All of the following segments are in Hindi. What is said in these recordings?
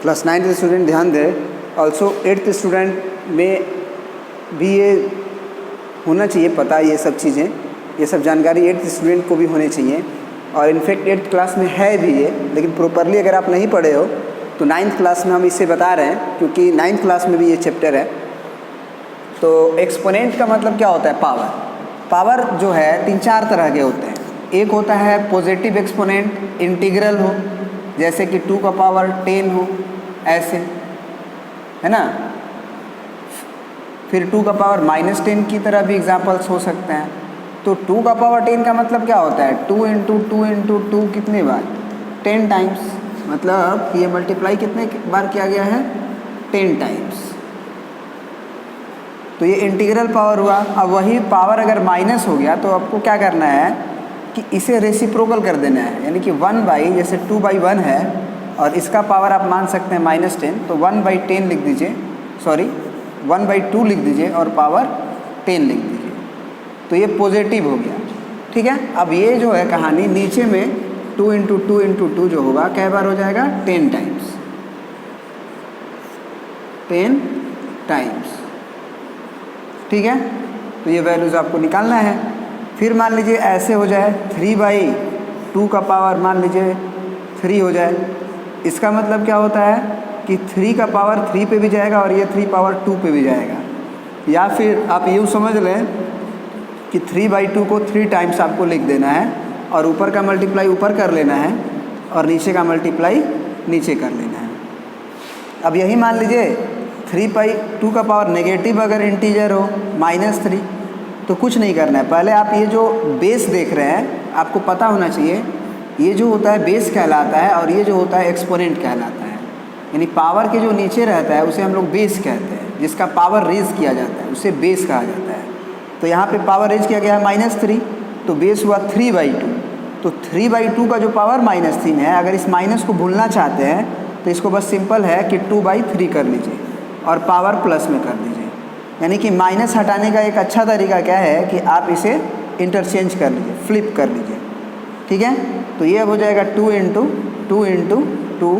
क्लास 9th के स्टूडेंट ध्यान दें, ऑल्सो 8th स्टूडेंट में भी ये होना चाहिए पता, ये सब चीज़ें, ये सब जानकारी 8th स्टूडेंट को भी होनी चाहिए। और इनफैक्ट 8th क्लास में है भी ये, लेकिन प्रॉपरली अगर आप नहीं पढ़े हो तो 9th क्लास में हम इसे बता रहे हैं, क्योंकि 9th क्लास में भी ये चैप्टर है। तो एक्सपोनेंट का मतलब क्या होता है? पावर। पावर जो है 3-4 तरह के होते हैं। एक होता है पॉजिटिव एक्सपोनेंट, इंटीग्रल हो, जैसे कि 2 का पावर 10 हो, ऐसे, है ना। फिर 2 का पावर -10 की तरह भी एग्जाम्पल्स हो सकते हैं। तो 2 का पावर 10 का मतलब क्या होता है? 2 इंटू 2 इंटू 2 कितने बार? 10 टाइम्स। मतलब ये मल्टीप्लाई कितने बार किया गया है? 10 टाइम्स। तो ये इंटीग्रल पावर हुआ। अब वही पावर अगर माइनस हो गया तो आपको क्या करना है कि इसे रेसिप्रोकल कर देना है, यानी कि 1/, जैसे 2/1 है और इसका पावर आप मान सकते हैं -10, तो 1/10 लिख दीजिए, सॉरी 1/2 लिख दीजिए और पावर 10 लिख दीजिए। तो ये पॉजिटिव हो गया, ठीक है। अब ये जो है कहानी नीचे में 2 इंटू 2 इंटू 2 जो होगा कै बार हो जाएगा? 10 टाइम्स, 10 टाइम्स, ठीक है। तो ये वैल्यूज़ आपको निकालना है। फिर मान लीजिए ऐसे हो जाए 3/2 का पावर मान लीजिए 3 हो जाए। इसका मतलब क्या होता है कि 3 का पावर 3 पे भी जाएगा और ये 3 पावर 2 पे भी जाएगा। या फिर आप यूँ समझ लें कि 3/2 को 3 टाइम्स आपको लिख देना है और ऊपर का मल्टीप्लाई ऊपर कर लेना है और नीचे का मल्टीप्लाई नीचे कर लेना है। अब यही मान लीजिए 3/2 का पावर नेगेटिव अगर इंटीजर हो -3, तो कुछ नहीं करना है। पहले आप ये जो बेस देख रहे हैं आपको पता होना चाहिए, ये जो होता है बेस कहलाता है और ये जो होता है एक्सपोनेंट कहलाता है। यानी पावर के जो नीचे रहता है उसे हम लोग बेस कहते हैं, जिसका पावर रेज किया जाता है उसे बेस कहा जाता है। तो यहाँ पे पावर रेज किया गया है -3, तो बेस हुआ 3/2। तो 3/2 का जो पावर -3 है, अगर इस माइनस को भूलना चाहते हैं तो इसको बस सिंपल है कि 2/3 कर लीजिए और पावर प्लस में कर दीजिए। यानी कि माइनस हटाने का एक अच्छा तरीका क्या है कि आप इसे इंटरचेंज कर लीजिए, फ्लिप कर लीजिए, ठीक है। तो ये अब हो जाएगा 2 into 2 into 2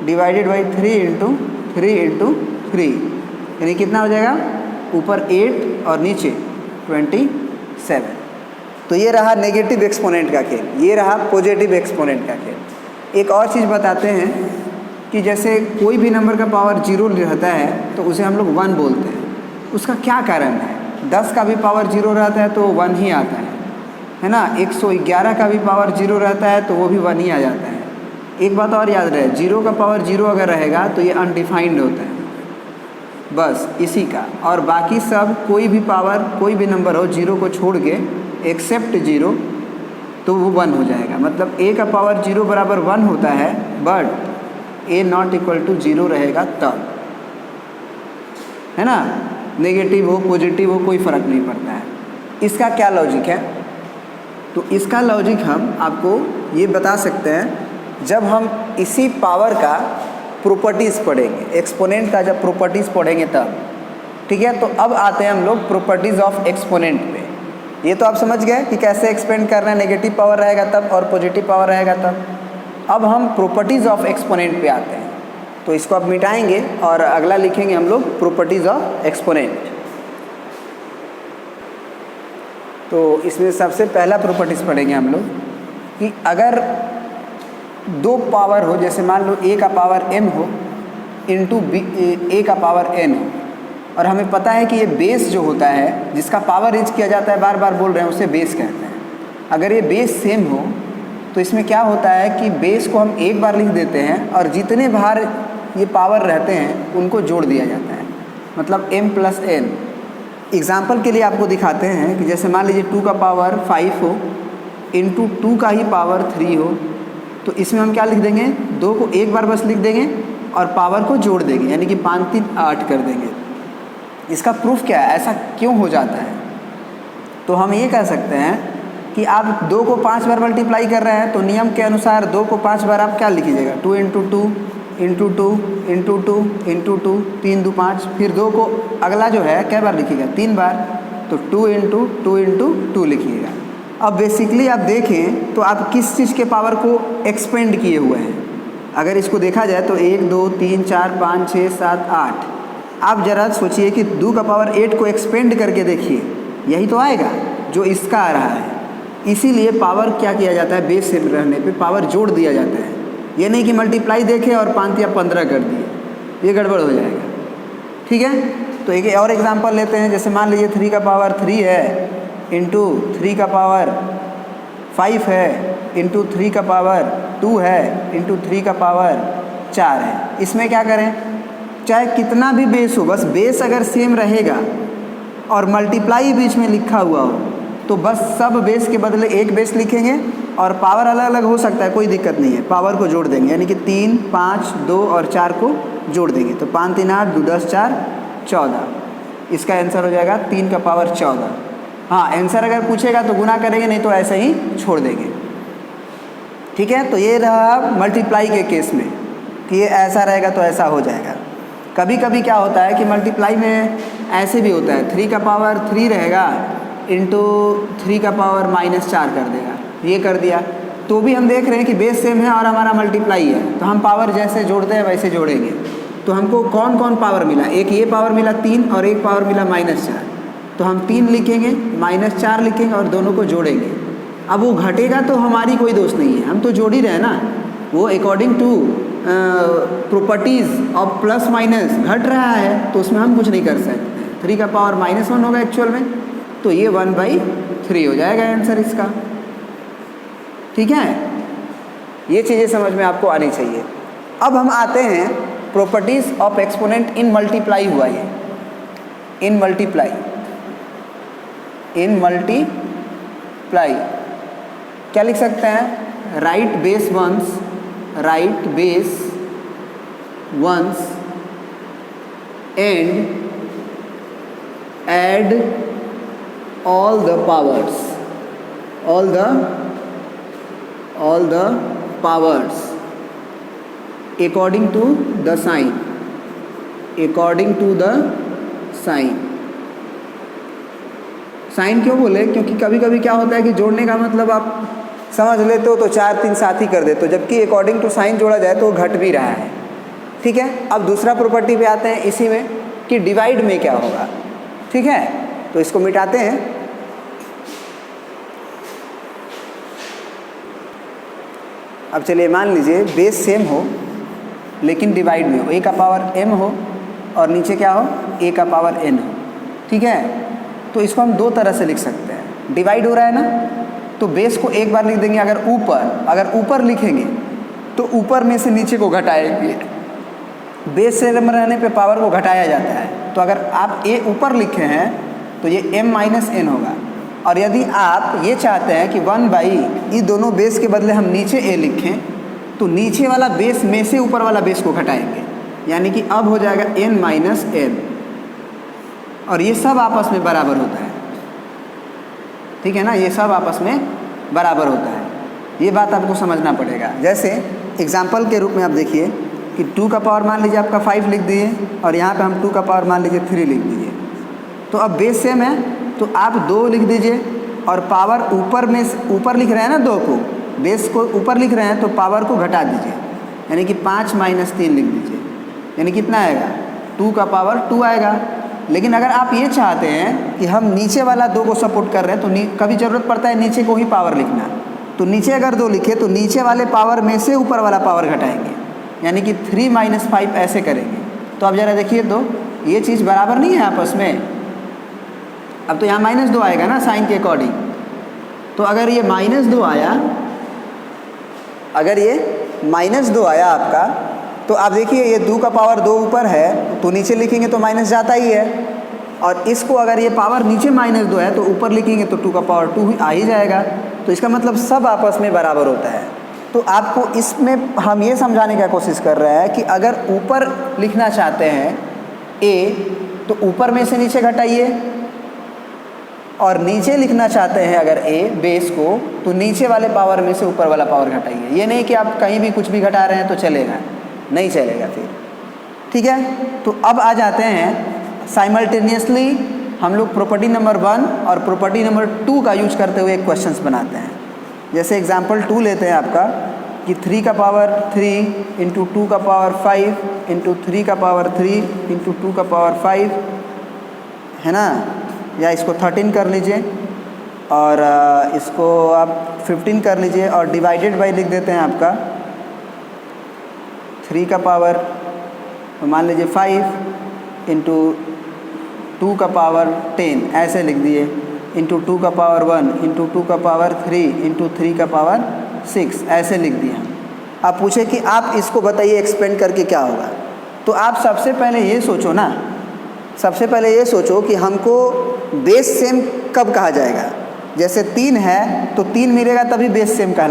divided by 3 into 3 into 3, यानी कितना हो जाएगा? ऊपर 8 और नीचे 27। तो ये रहा नेगेटिव एक्सपोनेंट का खेल, ये रहा पॉजिटिव एक्सपोनेंट का खेल। एक और चीज़ बताते हैं कि जैसे कोई भी नंबर का पावर 0 रहता है तो उसे हम लोग 1 बोलते हैं। उसका क्या कारण है? 10 का भी पावर 0 रहता है तो 1 ही आता है ना। 111 का भी पावर 0 रहता है तो वो भी 1 ही आ जाता है। एक बात और याद रहे, 0 का पावर 0 अगर रहेगा तो ये अनडिफाइंड होता है, बस इसी का। और बाकी सब कोई भी पावर कोई भी नंबर हो 0 को छोड़ के एक्सेप्ट 0 तो वो 1 हो जाएगा। मतलब a का पावर 0 बराबर 1 होता है, but a not equal to 0 रहेगा तब, है ना। नेगेटिव हो पॉजिटिव हो कोई फ़र्क नहीं पड़ता है। इसका क्या लॉजिक है? तो इसका लॉजिक हम आपको ये बता सकते हैं जब हम इसी पावर का प्रॉपर्टीज़ पढ़ेंगे, एक्सपोनेंट का जब प्रॉपर्टीज़ पढ़ेंगे तब, ठीक है। तो अब आते हैं हम लोग प्रॉपर्टीज़ ऑफ एक्सपोनेंट पे। ये तो आप समझ गए कि कैसे एक्सपेंड करना है, नेगेटिव पावर रहेगा तब और पॉजिटिव पावर रहेगा तब। अब हम प्रॉपर्टीज़ ऑफ एक्सपोनेंट पे आते हैं। तो इसको अब मिटाएंगे और अगला लिखेंगे हम लोग प्रॉपर्टीज़ ऑफ एक्सपोनेंट। तो इसमें सबसे पहला प्रॉपर्टीज़ पढ़ेंगे हम लोग कि अगर 2 पावर हो, जैसे मान लो a का पावर m हो इंटू a का पावर n हो, और हमें पता है कि ये बेस जो होता है जिसका पावर रेज किया जाता है, बार बार बोल रहे हैं, उसे बेस कहते हैं। अगर ये बेस सेम हो तो इसमें क्या होता है कि बेस को हम एक बार लिख देते हैं और जितने बार ये पावर रहते हैं उनको जोड़ दिया जाता है, मतलब m प्लस n। एग्ज़ाम्पल के लिए आपको दिखाते हैं कि जैसे मान लीजिए 2 का पावर 5 हो इंटू 2 का ही पावर 3 हो, तो इसमें हम क्या लिख देंगे? 2 को एक बार बस लिख देंगे और पावर को जोड़ देंगे, यानी कि 5 3 8 कर देंगे। इसका प्रूफ क्या है, ऐसा क्यों हो जाता है? तो हम ये कह सकते हैं कि आप 2 को 5 बार मल्टीप्लाई कर रहे हैं तो नियम के अनुसार 2 को 5 बार आप क्या लिखिएगा? 2 इंटू 2 इंटू 2 इंटू 2 इंटू 2, 3 2 5। फिर 2 को अगला जो है कै बार लिखिएगा? 3 बार, तो 2 इंटू 2 इंटू 2 लिखिएगा। अब बेसिकली आप देखें तो आप किस चीज़ के पावर को एक्सपेंड किए हुए हैं? अगर इसको देखा जाए तो 1 2 3 4 5 6 7 8। आप ज़रा सोचिए कि 2 का पावर 8 को एक्सपेंड करके देखिए, यही तो आएगा जो इसका आ रहा है। इसीलिए पावर क्या किया जाता है, बेस सेम रहने पे पावर जोड़ दिया जाता है। ये नहीं कि मल्टीप्लाई देखे और 5 या 15 कर दिए, ये गड़बड़ हो जाएगा। ठीक है, तो एक और एग्जांपल लेते हैं। जैसे मान लीजिए 3 का पावर 3 है इंटू 3 का पावर 5 है इंटू 3 का पावर 2 है इंटू 3 का पावर 4 है। इसमें क्या करें, चाहे कितना भी बेस हो, बस बेस अगर सेम रहेगा और मल्टीप्लाई बीच में लिखा हुआ हो तो बस सब बेस के बदले एक बेस लिखेंगे और पावर अलग अलग हो सकता है, कोई दिक्कत नहीं है, पावर को जोड़ देंगे। यानी कि 3 5 2 और 4 को जोड़ देंगे तो 5 3 8 2 10 4 14। इसका आंसर हो जाएगा 3 का पावर 14। हाँ, आंसर अगर पूछेगा तो गुना करेंगे, नहीं तो ऐसे ही छोड़ देंगे। ठीक है, तो ये रहा मल्टीप्लाई के केस में कि ये ऐसा रहेगा तो ऐसा हो जाएगा। कभी कभी क्या होता है कि मल्टीप्लाई में ऐसे भी होता है, 3 का पावर 3 रहेगा इंटू 3 का पावर -4 कर देगा, ये कर दिया तो भी हम देख रहे हैं कि बेस सेम है और हमारा मल्टीप्लाई है, तो हम पावर जैसे जोड़ते हैं वैसे जोड़ेंगे। तो हमको कौन कौन पावर मिला, एक ये पावर मिला 3 और एक पावर मिला -4, तो हम 3 लिखेंगे -4 लिखेंगे और दोनों को जोड़ेंगे। अब वो घटेगा तो हमारी कोई दोष नहीं है, हम तो जोड़ ही रहे हैं ना, वो according to properties of plus minus घट रहा है, तो उसमें हम कुछ नहीं कर सकते। 3 का पावर -1 होगा एक्चुअल में, तो ये 1/3 हो जाएगा आंसर इसका। ठीक है, ये चीज़ें समझ में आपको आनी चाहिए। अब हम आते हैं properties of exponent in multiply हुआ ये, इन मल्टीप्लाई क्या लिख सकते हैं, right base once and add all the powers according to the sign, साइन क्यों बोले, क्योंकि कभी कभी क्या होता है कि जोड़ने का मतलब आप समझ लेते हो तो 4 3 साथ ही कर देते हो, जबकि अकॉर्डिंग टू साइन जोड़ा जाए तो वो घट भी रहा है। ठीक है, अब दूसरा प्रॉपर्टी पे आते हैं इसी में कि डिवाइड में क्या होगा। ठीक है, तो इसको मिटाते हैं। अब चलिए मान लीजिए बेस सेम हो लेकिन डिवाइड में हो, a का पावर m हो और नीचे क्या हो, a का पावर n हो। ठीक है, तो इसको हम दो तरह से लिख सकते हैं। डिवाइड हो रहा है ना, तो बेस को एक बार लिख देंगे, अगर ऊपर लिखेंगे तो ऊपर में से नीचे को घटाएंगे। बेस सेम रहने पे पावर को घटाया जाता है, तो अगर आप a ऊपर लिखे हैं तो ये m-n होगा। और यदि आप ये चाहते हैं कि 1/, ये दोनों बेस के बदले हम नीचे a लिखें, तो नीचे वाला बेस में से ऊपर वाला बेस को घटाएंगे, यानी कि अब हो जाएगा n-n, और ये सब आपस में बराबर होता है। ठीक है ना, ये सब आपस में बराबर होता है, ये बात आपको समझना पड़ेगा। जैसे एग्जाम्पल के रूप में आप देखिए कि 2 का पावर मान लीजिए आपका 5 लिख दिए और यहाँ पे हम 2 का पावर मान लीजिए 3 लिख दीजिए, तो अब बेस सेम है तो आप 2 लिख दीजिए और पावर ऊपर लिख रहे हैं ना, 2 को बेस को ऊपर लिख रहे हैं तो पावर को घटा दीजिए, यानी कि 5 - 3 लिख दीजिए, यानी कितना आएगा, 2 का पावर 2 आएगा। लेकिन अगर आप ये चाहते हैं कि हम नीचे वाला 2 को सपोर्ट कर रहे हैं तो कभी ज़रूरत पड़ता है नीचे को ही पावर लिखना, तो नीचे अगर 2 लिखे तो नीचे वाले पावर में से ऊपर वाला पावर घटाएंगे, यानी कि 3 - 5 ऐसे करेंगे। तो अब ज़रा देखिए, तो ये चीज़ बराबर नहीं है आपस में। अब तो यहाँ -2 आएगा ना साइन के अकॉर्डिंग, तो अगर ये -2 आया, आपका, तो आप देखिए ये 2 का पावर 2 ऊपर है तो नीचे लिखेंगे तो माइनस जाता ही है, और इसको अगर ये पावर नीचे -2 है तो ऊपर लिखेंगे तो 2 का पावर 2 आ ही जाएगा। तो इसका मतलब सब आपस में बराबर होता है। तो आपको इसमें हम ये समझाने की कोशिश कर रहे हैं कि अगर ऊपर लिखना चाहते हैं a, तो ऊपर में से नीचे घटाइए, और नीचे लिखना चाहते हैं अगर a बेस को, तो नीचे वाले पावर में से ऊपर वाला पावर घटाइए। ये नहीं कि आप कहीं भी कुछ भी घटा रहे हैं तो चलेगा, नहीं चलेगा फिर। ठीक है, तो अब आ जाते हैं साइमल्टेनियसली हम लोग प्रॉपर्टी नंबर 1 और प्रॉपर्टी नंबर 2 का यूज करते हुए एक क्वेश्चंस बनाते हैं। जैसे एग्जांपल 2 लेते हैं आपका कि 3 का पावर 3 इंटू 2 का पावर 5 इंटू 3 का पावर 3 इंटू 2 का पावर 5 है ना, या इसको 13 कर लीजिए और इसको आप 15 कर लीजिए और डिवाइडेड बाई लिख देते हैं आपका 3 का पावर मान लीजिए 5 इंटू 2 का पावर 10 ऐसे लिख दिए, इंटू 2 का पावर 1 इंटू 2 का पावर 3 इंटू 3 का पावर 6 ऐसे लिख दिया। आप पूछे कि आप इसको बताइए एक्सपेंड करके क्या होगा, तो आप सबसे पहले ये सोचो ना, सबसे पहले ये सोचो कि हमको बेस सेम कब कहा जाएगा। जैसे 3 है तो 3 मिलेगा तभी बेस सेम कहलाएगा।